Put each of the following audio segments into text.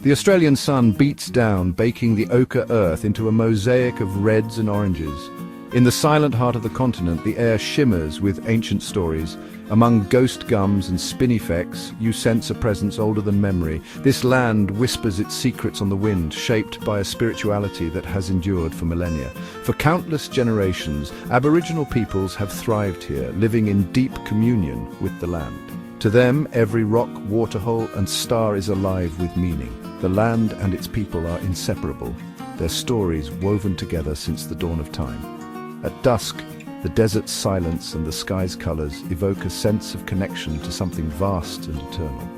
The Australian sun beats down, baking the ochre earth into a mosaic of reds and oranges. In the silent heart of the continent, the air shimmers with ancient stories. Among ghost gums and spinifex, you sense a presence older than memory. This land whispers its secrets on the wind, shaped by a spirituality that has endured for millennia. For countless generations, Aboriginal peoples have thrived here, living in deep communion with the land. To them, every rock, waterhole, and star is alive with meaning. The land and its people are inseparable, their stories woven together since the dawn of time. At dusk, the desert's silence and the sky's colors evoke a sense of connection to something vast and eternal.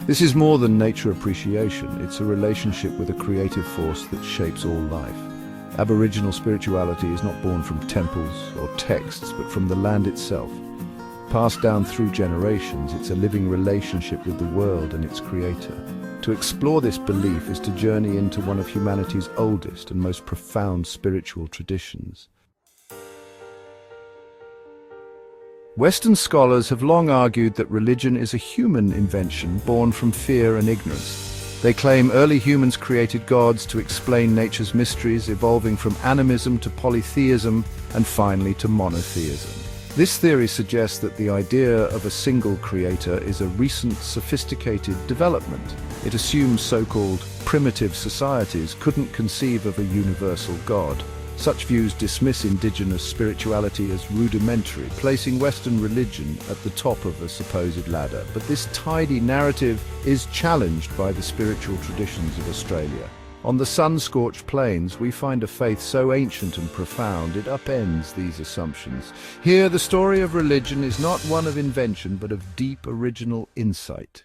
This is more than nature appreciation, it's a relationship with a creative force that shapes all life. Aboriginal spirituality is not born from temples or texts, but from the land itself. Passed down through generations, it's a living relationship with the world and its creator. To explore this belief is to journey into one of humanity's oldest and most profound spiritual traditions. Western scholars have long argued that religion is a human invention born from fear and ignorance. They claim early humans created gods to explain nature's mysteries, evolving from animism to polytheism and finally to monotheism. This theory suggests that the idea of a single creator is a recent, sophisticated development. It assumes so-called primitive societies couldn't conceive of a universal God. Such views dismiss indigenous spirituality as rudimentary, placing Western religion at the top of a supposed ladder. But this tidy narrative is challenged by the spiritual traditions of Australia. On the sun-scorched plains, we find a faith so ancient and profound, it upends these assumptions. Here, the story of religion is not one of invention, but of deep original insight.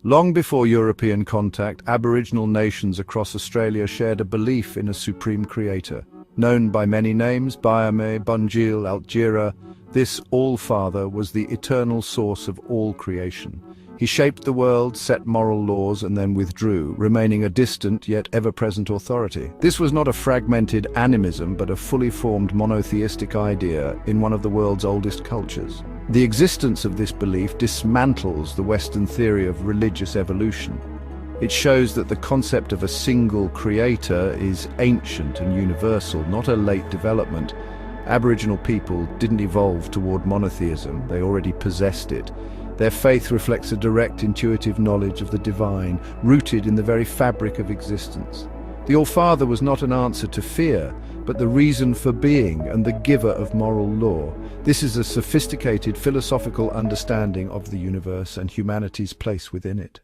Long before European contact, Aboriginal nations across Australia shared a belief in a supreme creator. Known by many names, Biame, Bunjil, Altjira, this All-Father was the eternal source of all creation. He shaped the world, set moral laws, and then withdrew, remaining a distant yet ever-present authority. This was not a fragmented animism, but a fully formed monotheistic idea in one of the world's oldest cultures. The existence of this belief dismantles the Western theory of religious evolution. It shows that the concept of a single creator is ancient and universal, not a late development. Aboriginal people didn't evolve toward monotheism, they already possessed it. Their faith reflects a direct, intuitive knowledge of the divine, rooted in the very fabric of existence. The All-Father was not an answer to fear, but the reason for being and the giver of moral law. This is a sophisticated philosophical understanding of the universe and humanity's place within it.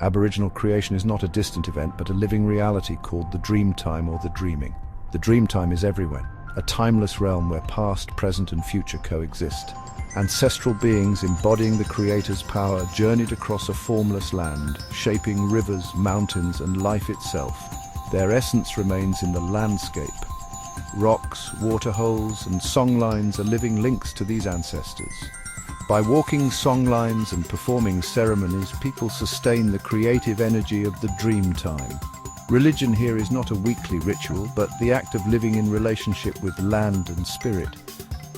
Aboriginal creation is not a distant event, but a living reality called the Dreamtime or the Dreaming. The Dreamtime is everywhere, a timeless realm where past, present, and future coexist. Ancestral beings embodying the Creator's power journeyed across a formless land, shaping rivers, mountains, and life itself. Their essence remains in the landscape. Rocks, waterholes, and songlines are living links to these ancestors. By walking songlines and performing ceremonies, people sustain the creative energy of the Dreamtime. Religion here is not a weekly ritual, but the act of living in relationship with land and spirit.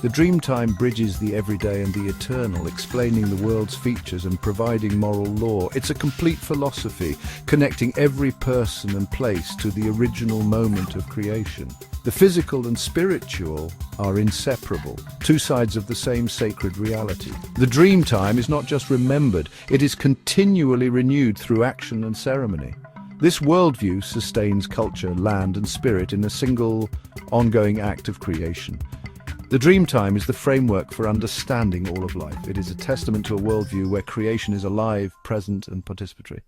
The Dreamtime bridges the everyday and the eternal, explaining the world's features and providing moral law. It's a complete philosophy, connecting every person and place to the original moment of creation. The physical and spiritual are inseparable, two sides of the same sacred reality. The Dreamtime is not just remembered, it is continually renewed through action and ceremony. This worldview sustains culture, land, and spirit in a single, ongoing act of creation. The Dreamtime is the framework for understanding all of life. It is a testament to a worldview where creation is alive, present, and participatory.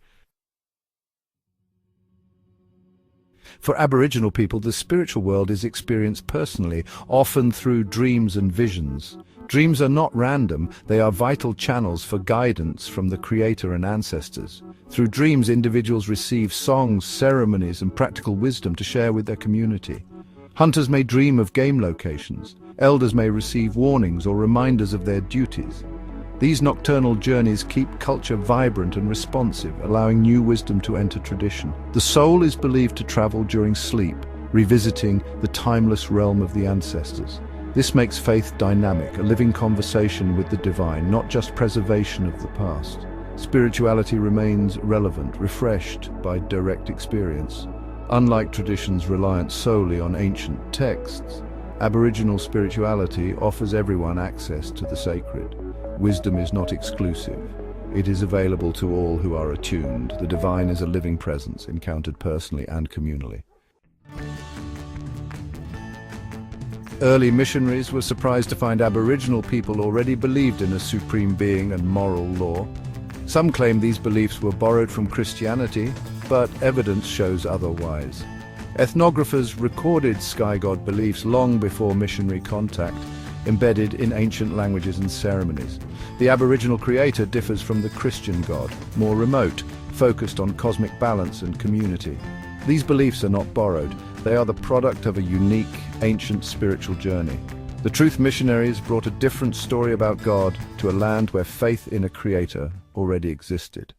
For Aboriginal people, the spiritual world is experienced personally, often through dreams and visions. Dreams are not random, they are vital channels for guidance from the Creator and ancestors. Through dreams, individuals receive songs, ceremonies, and practical wisdom to share with their community. Hunters may dream of game locations. Elders may receive warnings or reminders of their duties. These nocturnal journeys keep culture vibrant and responsive, allowing new wisdom to enter tradition. The soul is believed to travel during sleep, revisiting the timeless realm of the ancestors. This makes faith dynamic, a living conversation with the divine, not just preservation of the past. Spirituality remains relevant, refreshed by direct experience. Unlike traditions reliant solely on ancient texts, Aboriginal spirituality offers everyone access to the sacred. Wisdom is not exclusive. It is available to all who are attuned. The divine is a living presence, encountered personally and communally. Early missionaries were surprised to find Aboriginal people already believed in a supreme being and moral law. Some claim these beliefs were borrowed from Christianity, but evidence shows otherwise. Ethnographers recorded sky god beliefs long before missionary contact, embedded in ancient languages and ceremonies. The Aboriginal creator differs from the Christian god, more remote, focused on cosmic balance and community. These beliefs are not borrowed. They are the product of a unique, ancient spiritual journey. The Truth missionaries brought a different story about God to a land where faith in a creator already existed.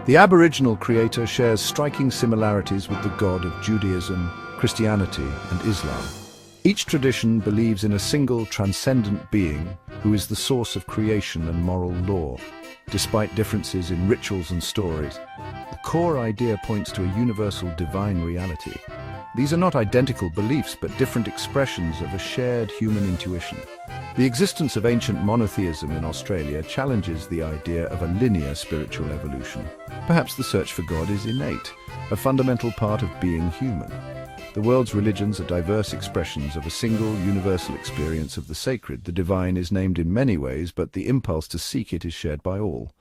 The Aboriginal creator shares striking similarities with the God of Judaism, Christianity, and Islam. Each tradition believes in a single transcendent being who is the source of creation and moral law. Despite differences in rituals and stories, the core idea points to a universal divine reality. These are not identical beliefs, but different expressions of a shared human intuition. The existence of ancient monotheism in Australia challenges the idea of a linear spiritual evolution. Perhaps the search for God is innate, a fundamental part of being human. The world's religions are diverse expressions of a single, universal experience of the sacred. The divine is named in many ways, but the impulse to seek it is shared by all.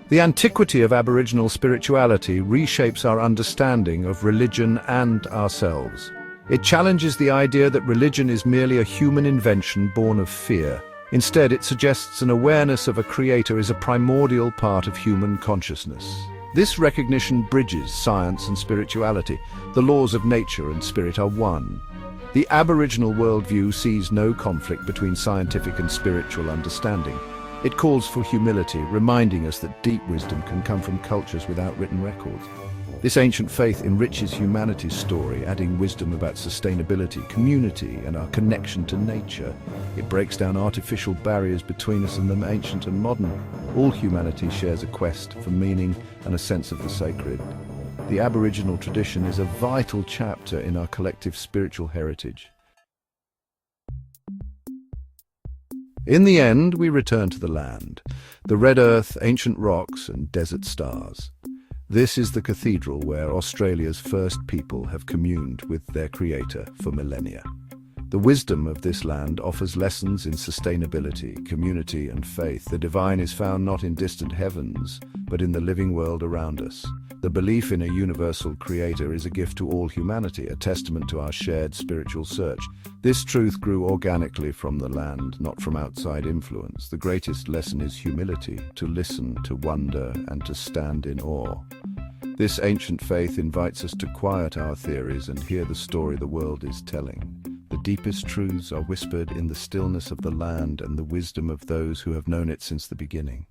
The antiquity of Aboriginal spirituality reshapes our understanding of religion and ourselves. It challenges the idea that religion is merely a human invention born of fear. Instead, it suggests an awareness of a creator is a primordial part of human consciousness. This recognition bridges science and spirituality. The laws of nature and spirit are one. The Aboriginal worldview sees no conflict between scientific and spiritual understanding. It calls for humility, reminding us that deep wisdom can come from cultures without written records. This ancient faith enriches humanity's story, adding wisdom about sustainability, community, and our connection to nature. It breaks down artificial barriers between us and the ancient and modern. All humanity shares a quest for meaning and a sense of the sacred. The Aboriginal tradition is a vital chapter in our collective spiritual heritage. In the end, we return to the land, the red earth, ancient rocks, and desert stars. This is the cathedral where Australia's first people have communed with their creator for millennia. The wisdom of this land offers lessons in sustainability, community, and faith. The divine is found not in distant heavens, but in the living world around us. The belief in a universal creator is a gift to all humanity, a testament to our shared spiritual search. This truth grew organically from the land, not from outside influence. The greatest lesson is humility, to listen, to wonder, and to stand in awe. This ancient faith invites us to quiet our theories and hear the story the world is telling. The deepest truths are whispered in the stillness of the land and the wisdom of those who have known it since the beginning.